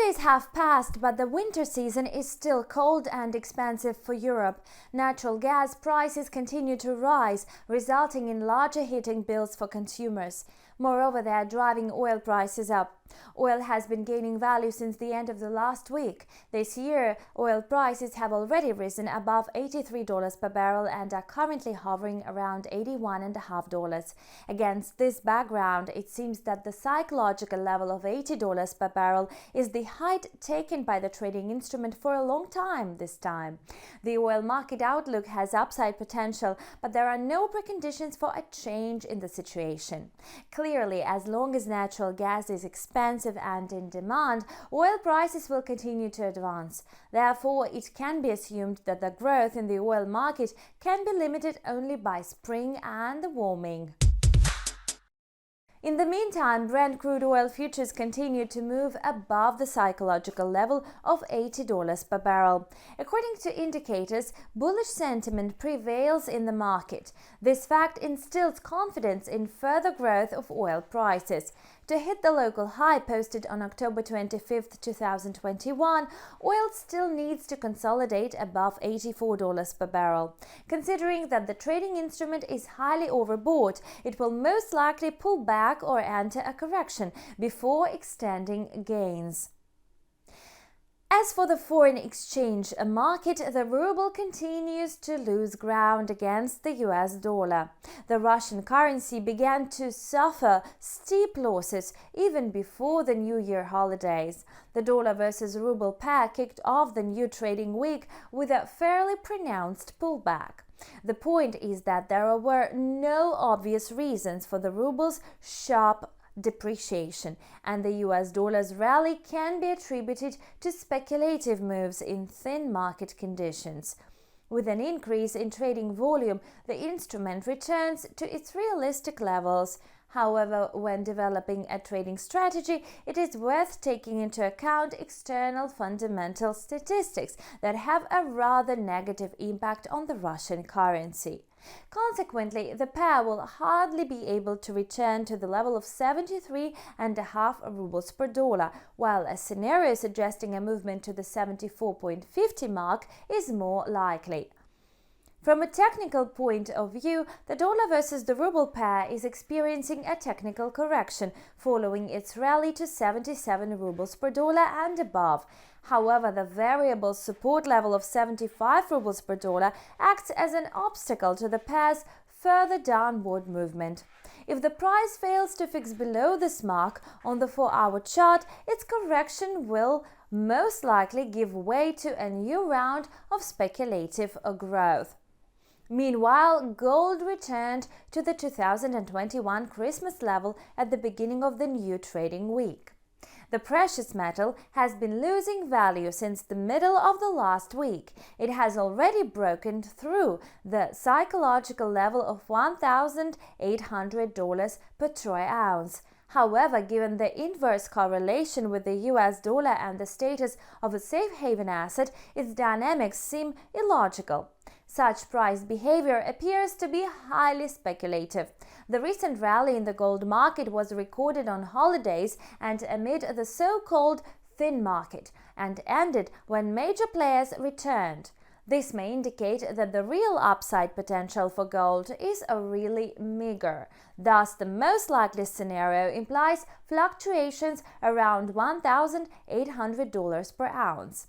Holidays have passed, but the winter season is still cold and expensive for Europe. Natural gas prices continue to rise, resulting in larger heating bills for consumers. Moreover, they are driving oil prices up. Oil has been gaining value since the end of the last week. This year, oil prices have already risen above $83 per barrel and are currently hovering around $81.50. Against this background, it seems that the psychological level of $80 per barrel is the height taken by the trading instrument for a long time this time. The oil market outlook has upside potential, but there are no preconditions for a change in the situation. Clearly, as long as natural gas is expensive and in demand, oil prices will continue to advance. Therefore, it can be assumed that the growth in the oil market can be limited only by spring and the warming. In the meantime, Brent crude oil futures continue to move above the psychological level of $80 per barrel. According to indicators, bullish sentiment prevails in the market. This fact instills confidence in further growth of oil prices. To hit the local high posted on October 25, 2021, oil still needs to consolidate above $84 per barrel. Considering that the trading instrument is highly overbought, it will most likely pull back or enter a correction before extending gains. As for the foreign exchange market, the ruble continues to lose ground against the US dollar. The Russian currency began to suffer steep losses even before the New Year holidays. The dollar versus ruble pair kicked off the new trading week with a fairly pronounced pullback. The point is that there were no obvious reasons for the ruble's sharp depreciation, and the US dollar's rally can be attributed to speculative moves in thin market conditions. With an increase in trading volume, the instrument returns to its realistic levels. However, when developing a trading strategy, it is worth taking into account external fundamental statistics that have a rather negative impact on the Russian currency. Consequently, the pair will hardly be able to return to the level of 73.5 rubles per dollar, while a scenario suggesting a movement to the 74.50 mark is more likely. From a technical point of view, the dollar versus the ruble pair is experiencing a technical correction following its rally to 77 rubles per dollar and above. However, the variable support level of 75 rubles per dollar acts as an obstacle to the pair's further downward movement. If the price fails to fix below this mark on the 4-hour chart, its correction will most likely give way to a new round of speculative growth. Meanwhile, gold returned to the 2021 Christmas level at the beginning of the new trading week. The precious metal has been losing value since the middle of the last week. It has already broken through the psychological level of $1,800 per troy ounce. However, given the inverse correlation with the US dollar and the status of a safe haven asset, its dynamics seem illogical. Such price behavior appears to be highly speculative. The recent rally in the gold market was recorded on holidays and amid the so-called thin market, and ended when major players returned. This may indicate that the real upside potential for gold is really meager. Thus, the most likely scenario implies fluctuations around $1,800 per ounce.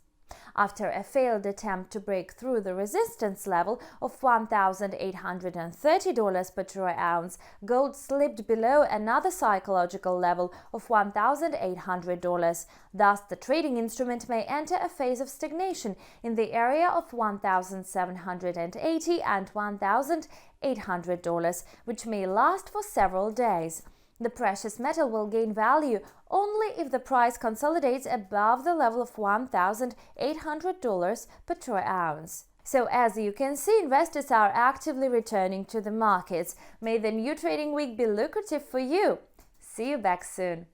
After a failed attempt to break through the resistance level of $1,830 per troy ounce, gold slipped below another psychological level of $1,800. Thus, the trading instrument may enter a phase of stagnation in the area of $1,780 and $1,800, which may last for several days. The precious metal will gain value only if the price consolidates above the level of $1,800 per troy ounce. So as you can see, investors are actively returning to the markets. May the new trading week be lucrative for you. See you back soon.